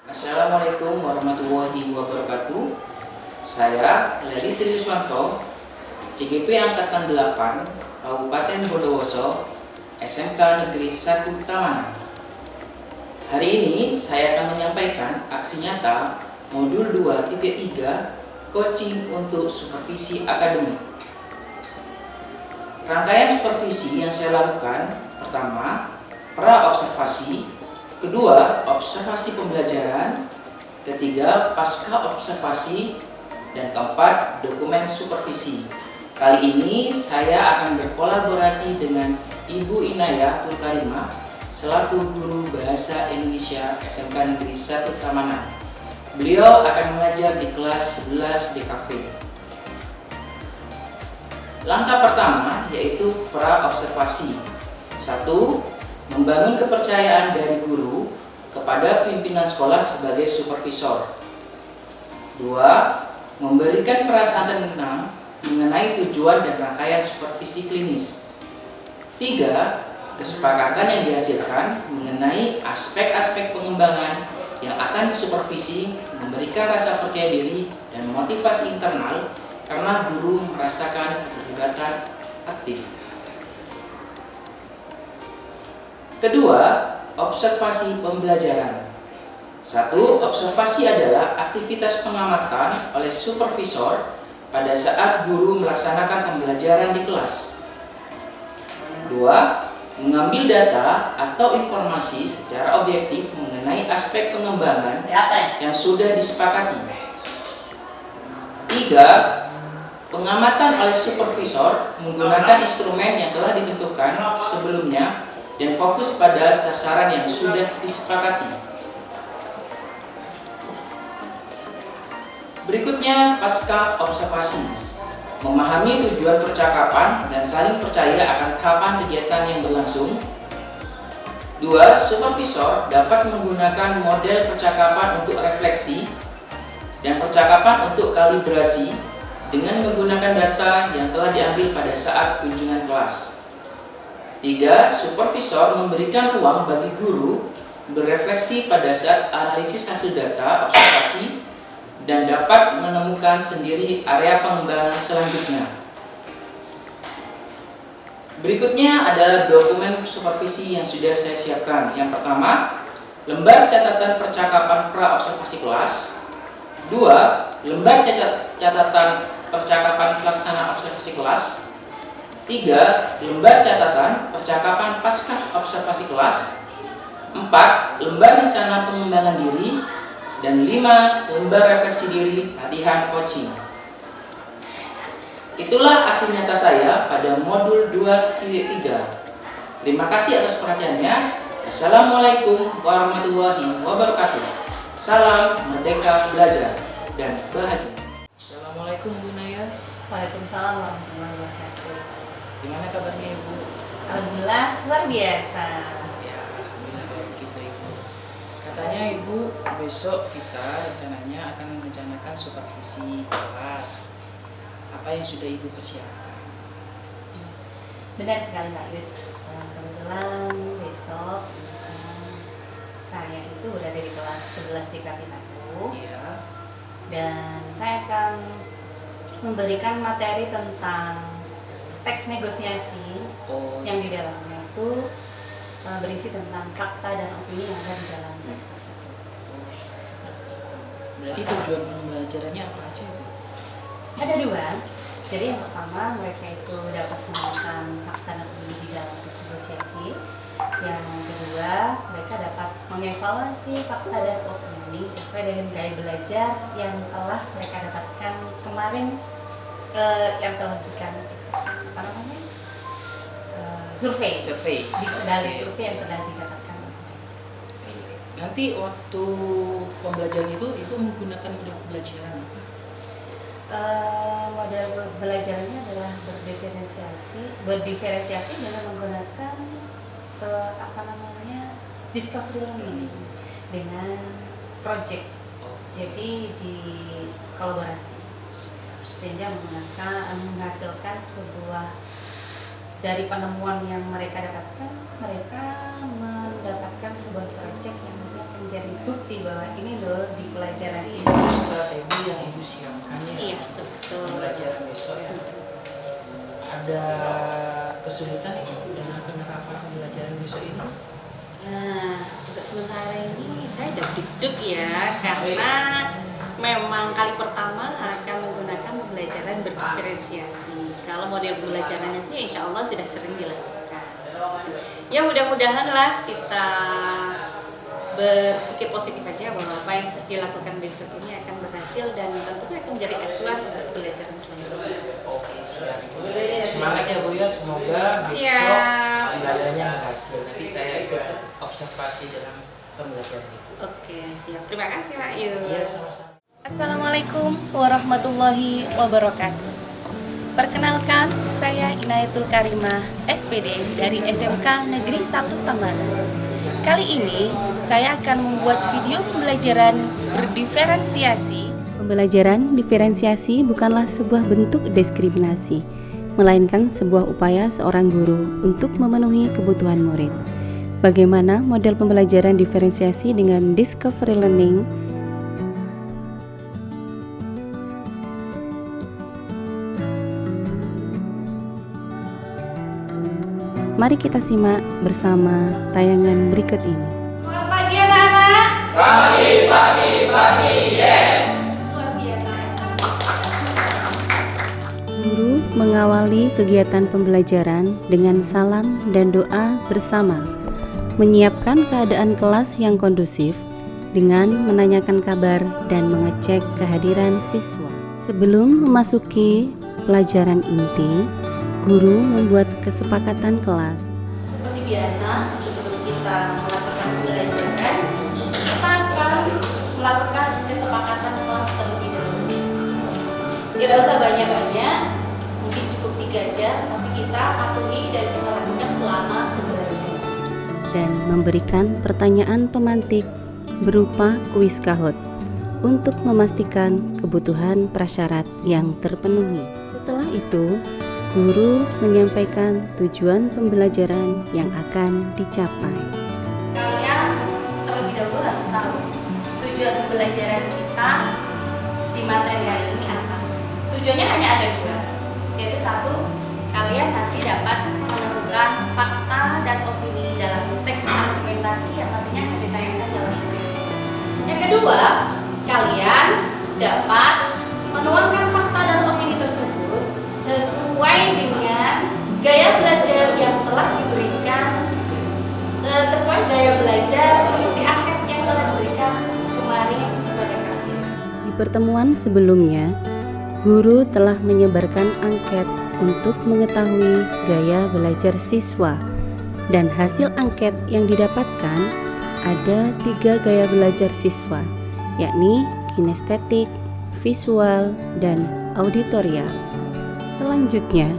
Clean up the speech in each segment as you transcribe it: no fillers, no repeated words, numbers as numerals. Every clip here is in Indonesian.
Assalamualaikum warahmatullahi wabarakatuh. Saya Leli Triuswanto, CGP Angkatan 8, Kabupaten Bondowoso, SMK Negeri 1 Taman. Hari ini saya akan menyampaikan aksi nyata Modul 2.3 Coaching untuk Supervisi Akademik. Rangkaian supervisi yang saya lakukan: pertama, pra-observasi; kedua, observasi pembelajaran; ketiga, pasca observasi; dan keempat, dokumen supervisi. Kali ini saya akan berkolaborasi dengan Ibu Inayah Tulkarimah selaku Guru Bahasa Indonesia SMK Negeri 1 Tamanan. Beliau akan mengajar di kelas 11 DKV. Langkah pertama yaitu pra-observasi. 1. Membangun kepercayaan dari guru kepada pimpinan sekolah sebagai supervisor. 2. Memberikan perasaan tenang mengenai tujuan dan rangkaian supervisi klinis. 3. Kesepakatan yang dihasilkan mengenai aspek-aspek pengembangan yang akan disupervisi, memberikan rasa percaya diri dan motivasi internal karena guru merasakan keterlibatan aktif. Kedua, observasi pembelajaran. 1. Observasi adalah aktivitas pengamatan oleh supervisor pada saat guru melaksanakan pembelajaran di kelas. 2. Mengambil data atau informasi secara objektif mengenai aspek pengembangan yang sudah disepakati. 3. Pengamatan oleh supervisor menggunakan instrumen yang telah ditentukan sebelumnya dan fokus pada sasaran yang sudah disepakati. Berikutnya, pasca observasi. Memahami tujuan percakapan dan saling percaya akan tahapan kegiatan yang berlangsung. 2. Supervisor dapat menggunakan model percakapan untuk refleksi dan percakapan untuk kalibrasi dengan menggunakan data yang telah diambil pada saat kunjungan kelas. 3. Supervisor memberikan ruang bagi guru berefleksi pada saat analisis hasil data observasi dan dapat menemukan sendiri area pengembangan selanjutnya. Berikutnya adalah dokumen supervisi yang sudah saya siapkan. Yang pertama, lembar catatan percakapan pra-observasi kelas. 2. Lembar catatan percakapan pelaksana observasi kelas. 3. Lembar catatan percakapan pasca observasi kelas. 4. Lembar rencana pengembangan diri. Dan 5. Lembar refleksi diri latihan coaching. Itulah aksi nyata saya pada modul 2.3. Terima kasih atas perhatiannya. Assalamualaikum warahmatullahi wabarakatuh. Salam merdeka belajar dan bahagia. Assalamualaikum Bu Naya. Waalaikumsalam warahmatullahi wabarakatuh. Gimana kabarnya Ibu? Alhamdulillah luar biasa. Ya, alhamdulillah kalau begitu Ibu. Katanya Ibu besok kita rencananya akan merencanakan supervisi kelas. Apa yang sudah Ibu persiapkan? Benar sekali Mbak Yus. Kebetulan besok saya itu berada di kelas 11 DKV 1. Iya. Dan saya akan memberikan materi tentang teks negosiasi yang di dalamnya itu berisi tentang fakta dan opini yang ada di dalam teks tersebut. Seperti itu. Berarti tujuan pembelajarannya apa aja itu? Ada 2. Jadi yang pertama, mereka itu dapat menemukan fakta dan opini di dalam teks negosiasi. Yang kedua, mereka dapat mengevaluasi fakta dan opini sesuai dengan gaya belajar yang telah mereka dapatkan kemarin, yang telah diberikan apa namanya? Survei. Dari survei yang telah didapatkan. Nanti waktu pembelajaran itu Ibu menggunakan model pembelajaran apa? Model belajarnya adalah berdiferensiasi dengan menggunakan discovery learning dengan project. Jadi di kolaborasi sehingga menghasilkan sebuah, dari penemuan yang mereka dapatkan, mereka mendapatkan sebuah project yang nanti akan menjadi bukti bahwa ini loh di pelajaran ini. Strategi yang Ibu siapkan ya. Iya, betul. Pembelajaran besok ya. Ada kesulitan Ibu dengan penerapan pembelajaran besok ini? Nah, untuk sementara ini saya deg-deg ya, karena memang kali pertama akan menggunakan pembelajaran berdiferensiasi. Kalau model pembelajarannya sih insya Allah sudah sering dilakukan. Ya mudah-mudahan lah kita berpikir positif aja bahwa apa yang dilakukan besok ini akan berhasil dan tentunya akan menjadi acuan untuk pembelajaran selanjutnya. Oke, siap. Semangat ya Bu ya, semoga besok Siap. pembelajarannya berhasil. Nanti saya ikut observasi dalam pembelajaran itu. Oke, siap. Terima kasih Pak Yus. Iya, sama-sama. Assalamualaikum warahmatullahi wabarakatuh. Perkenalkan, saya Inayatul Karimah, SPD dari SMK Negeri 1 Tabanan. Kali ini, saya akan membuat video pembelajaran berdiferensiasi. Pembelajaran diferensiasi bukanlah sebuah bentuk diskriminasi, melainkan sebuah upaya seorang guru untuk memenuhi kebutuhan murid. Bagaimana model pembelajaran diferensiasi dengan discovery learning? Mari kita simak bersama tayangan berikut ini. Selamat pagi anak-anak. Pagi, yes. Luar biasa. Guru mengawali kegiatan pembelajaran dengan salam dan doa bersama, menyiapkan keadaan kelas yang kondusif dengan menanyakan kabar dan mengecek kehadiran siswa. Sebelum memasuki pelajaran inti, guru membuat kesepakatan kelas. Seperti biasa, sebelum kita melakukan pembelajaran, kita akan melakukan kesepakatan kelas terlebih dahulu. Tidak usah banyak-banyak, mungkin cukup 3 jam, tapi kita patuhi dan kita lakukan selama pembelajaran. Dan memberikan pertanyaan pemantik berupa kuis Kahoot untuk memastikan kebutuhan prasyarat yang terpenuhi. Setelah itu, guru menyampaikan tujuan pembelajaran yang akan dicapai. Kalian terlebih dahulu harus tahu tujuan pembelajaran kita di materi hari ini apa. Tujuannya hanya ada 2, yaitu 1, kalian nanti dapat menemukan fakta dan opini dalam teks argumentasi yang nantinya akan ditayangkan dalam materi. Yang kedua, kalian dapat menuangkan fakta dan opini tersebut sesuai dengan gaya belajar yang telah diberikan, sesuai gaya belajar seperti angket yang telah diberikan kemarin kepada kami. Di pertemuan sebelumnya, guru telah menyebarkan angket untuk mengetahui gaya belajar siswa, dan hasil angket yang didapatkan ada 3 gaya belajar siswa, yakni kinestetik, visual, dan auditorial. Selanjutnya,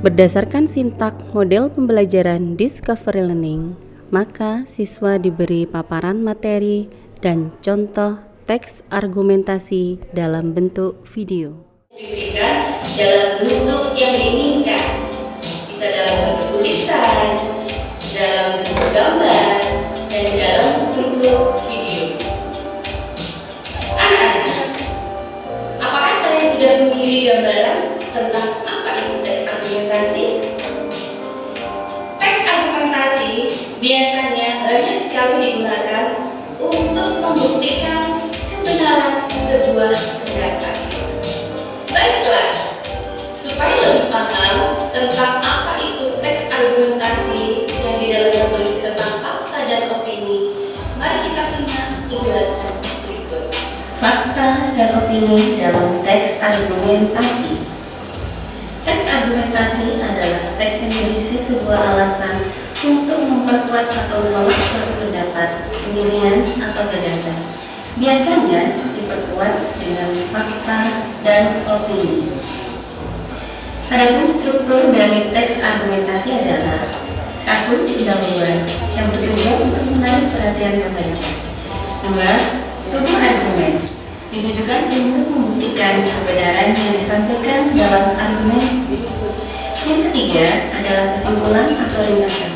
berdasarkan sintak model pembelajaran discovery learning, maka siswa diberi paparan materi dan contoh teks argumentasi dalam bentuk video. Diberikan dalam bentuk yang diinginkan, bisa dalam bentuk tulisan, dalam bentuk gambar, dan dalam bentuk video. Anak-anak, apakah kalian sudah memilih gambaran tentang apa itu teks argumentasi? Teks argumentasi biasanya banyak sekali digunakan untuk membuktikan kebenaran sebuah pendapat. Baiklah, supaya lebih paham tentang apa itu teks argumentasi yang di dalamnya berisi tentang fakta dan opini, mari kita simak penjelasan berikut. Fakta dan opini dalam teks argumentasi. Teks argumentasi adalah teks yang berisi sebuah alasan untuk memperkuat atau menolak suatu pendapat, pendirian, atau gagasan. Biasanya diperkuat dengan fakta dan opini. Adapun struktur dari teks argumentasi adalah 1. Pendahuluan yang bertujuan untuk menarik perhatian pembaca. 2. Tubuh argumen ditujukan untuk membuktikan kebenaran yang disampaikan dalam argumen. Yang ketiga adalah kesimpulan atau ringkasan,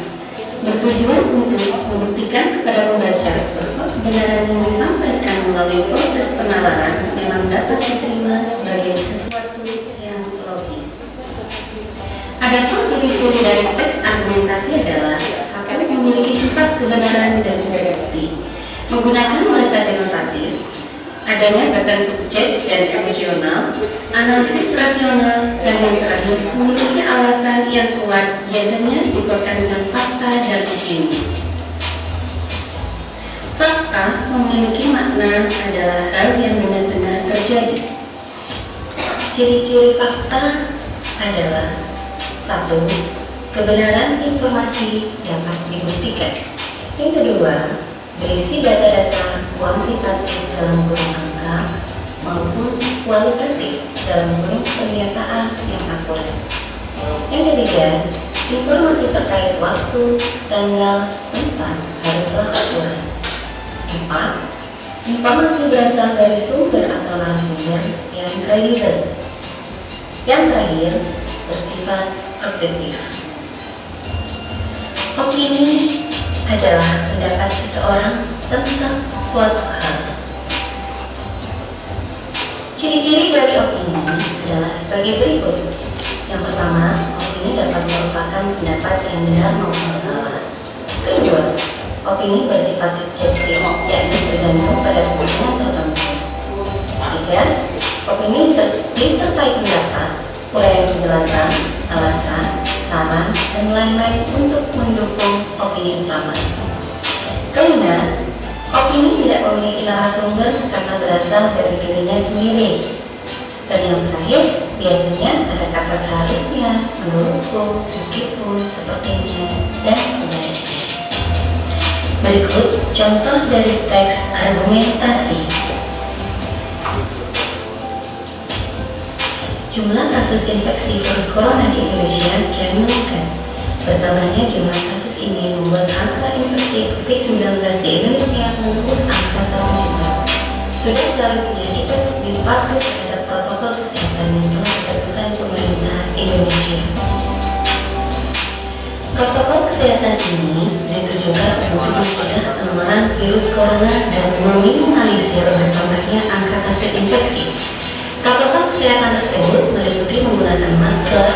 bertujuan untuk membuktikan kepada pembaca bahwa kebenaran yang disampaikan melalui proses penalaran memang dapat diterima sebagai sesuatu yang logis. Adapun ciri-ciri dari teks argumentasi adalah: satu, memiliki sifat kebenaran dan terbukti, menggunakan bahasa denotatif, adanya badan subjek dan emosional, analisis rasional, dan yang terakhir memiliki alasan yang kuat, biasanya dikuatkan dengan fakta dan opini. Fakta memiliki makna adalah hal yang benar-benar terjadi. Ciri-ciri fakta adalah: satu, kebenaran informasi dapat dibuktikan. Yang kedua, berisi data-data kuantitatif dalam kurung angka maupun kualitatif dalam kurung pernyataan yang akurat. Yang ketiga, informasi terkait waktu, tanggal, tempat haruslah akurat. 4. Informasi berasal dari sumber atau narasumber yang kredibel. Yang terakhir, bersifat objektif. Opini adalah pendapat seseorang tentang suatu hal. Ciri-ciri dari opini adalah sebagai berikut. Yang pertama, opini dapat merupakan pendapat yang benar maupun salah. Kedua, opini bersifat subjektif, yakni tergantung pada kepentingan tertentu. Ketiga, opini disertai pendapat, mulai penjelasan, alasan, saran, dan lain-lain untuk mendukung opini utama. Kelima, opini tidak memiliki narasumber karena berasal dari dirinya sendiri. Dan yang terakhir, biasanya ada kata seharusnya, menurutku, meskipun, sepertinya, dan sebagainya. Berikut contoh dari teks argumentasi. Jumlah kasus infeksi virus corona di Indonesia kian meningkat. Bertambahnya jumlah kasus ini membuat angka infeksi COVID-19 di Indonesia menembus angka 1 juta. Sudah seharusnya kita patuh terhadap protokol kesehatan yang telah ditentukan pemerintah Indonesia. Protokol kesehatan ini ditujukan untuk mencegah penularan virus corona dan meminimalisir bertambahnya angka kasus infeksi. Protokol kesehatan tersebut meliputi menggunakan masker,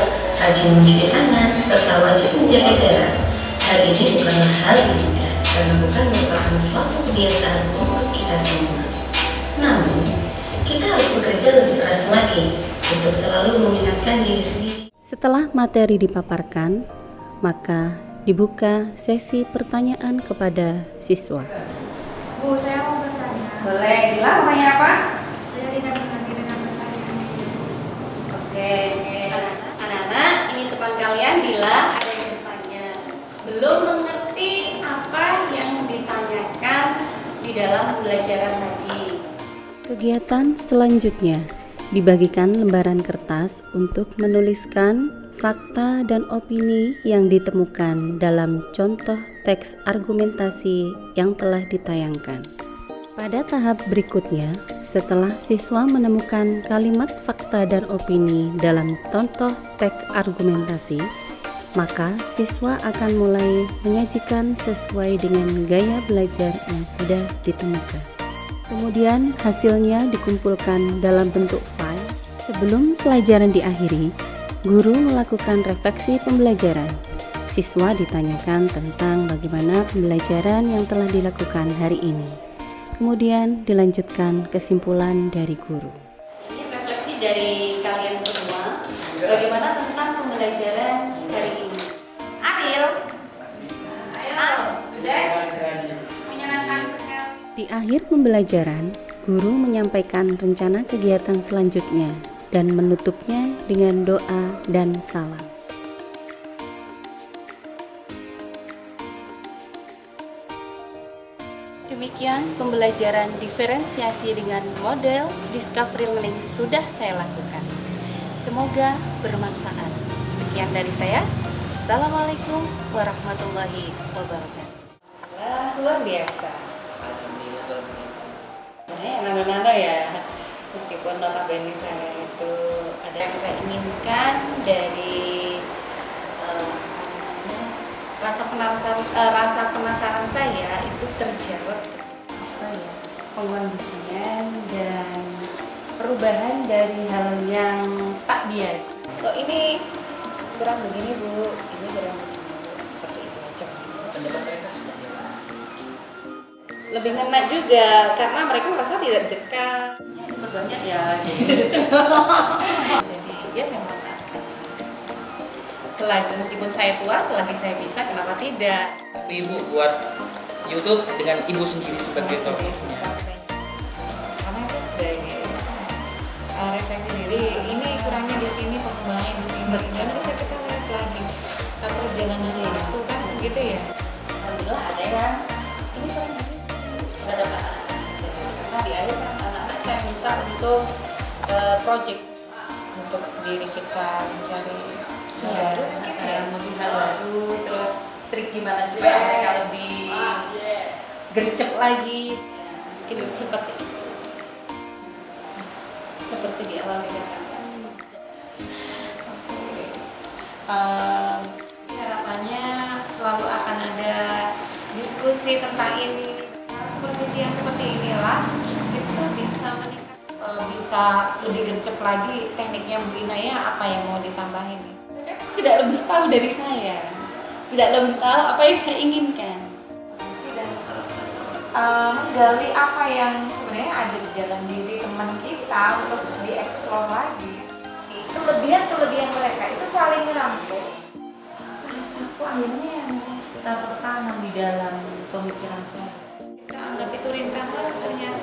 rajin mencuci tangan, serta wajib menjaga jarak. Hal ini bukanlah hal yang mudah, karena bukan merupakan suatu kebiasaan untuk kita semua. Namun, kita harus bekerja lebih keras lagi untuk selalu mengingatkan diri sendiri. Setelah materi dipaparkan, maka dibuka sesi pertanyaan kepada siswa. Bu, saya mau bertanya. Boleh, Dila, mau tanya apa? Saya tidak mengerti dengan pertanyaan ini. Oke, anak-anak, ini teman kalian Dila ada yang bertanya. Belum mengerti apa yang ditanyakan di dalam pembelajaran tadi. Kegiatan selanjutnya dibagikan lembaran kertas untuk menuliskan fakta dan opini yang ditemukan dalam contoh teks argumentasi yang telah ditayangkan. Pada tahap berikutnya, setelah siswa menemukan kalimat fakta dan opini dalam contoh teks argumentasi, maka siswa akan mulai menyajikan sesuai dengan gaya belajar yang sudah ditemukan. Kemudian hasilnya dikumpulkan dalam bentuk file. Sebelum pelajaran diakhiri, guru melakukan refleksi pembelajaran. Siswa ditanyakan tentang bagaimana pembelajaran yang telah dilakukan hari ini. Kemudian dilanjutkan kesimpulan dari guru. Ini refleksi dari kalian semua. Bagaimana tentang pembelajaran hari ini? Adil? Ayo, sudah? Menyenangkan sekali. Di akhir pembelajaran, guru menyampaikan rencana kegiatan selanjutnya dan menutupnya dengan doa dan salam. Demikian pembelajaran diferensiasi dengan model discovery learning sudah saya lakukan. Semoga bermanfaat. Sekian dari saya. Assalamualaikum warahmatullahi wabarakatuh. Wah, luar biasa. Nano-nano ya. Meskipun notabene saya itu ada yang saya inginkan dari rasa penasaran saya itu terjawab ketika pengkondisian dan perubahan dari hal yang tak biasa. Kok ini kurang begini Bu, ini kurang begini Bu, seperti itu aja. Pendapat mereka seperti apa? Lebih ngena juga karena mereka merasa tidak dekat. Ya, ini berbanyak ya gitu. Jadi ya saya manfaatkan. Selagi meskipun saya tua, selagi saya bisa, kenapa tidak? Tapi Ibu buat YouTube dengan Ibu sendiri sebagai tokohnya. Karena itu sebagai refleksi diri, ini kurangnya di sini, pengembangannya di sini, dan bisa kita lihat lagi perjalanan itu kan gitu ya. Alhamdulillah ada yang ini kurang terhadap anak-anak kecil. Karena di akhir kan anak-anak saya minta untuk project untuk diri kita mencari hal baru mungkin ya. lebih hal baru, terus trik gimana supaya mereka lebih gercep lagi, Mungkin seperti itu. Seperti di awal dikatakan. Oke. Harapannya selalu akan ada diskusi tentang ini. Supervisi yang seperti inilah kita bisa meningkat, bisa lebih gercep lagi tekniknya Bu Inaya. Apa yang mau ditambahin nih? mereka tidak lebih tahu dari saya, tidak lebih tahu apa yang saya inginkan. Dan menggali apa yang sebenarnya ada di dalam diri teman kita untuk dieksplor lagi. Kelebihan mereka itu saling merangkul. Aku akhirnya yang tertanam di dalam pemikiran saya. Kita anggap itu rintangan, ternyata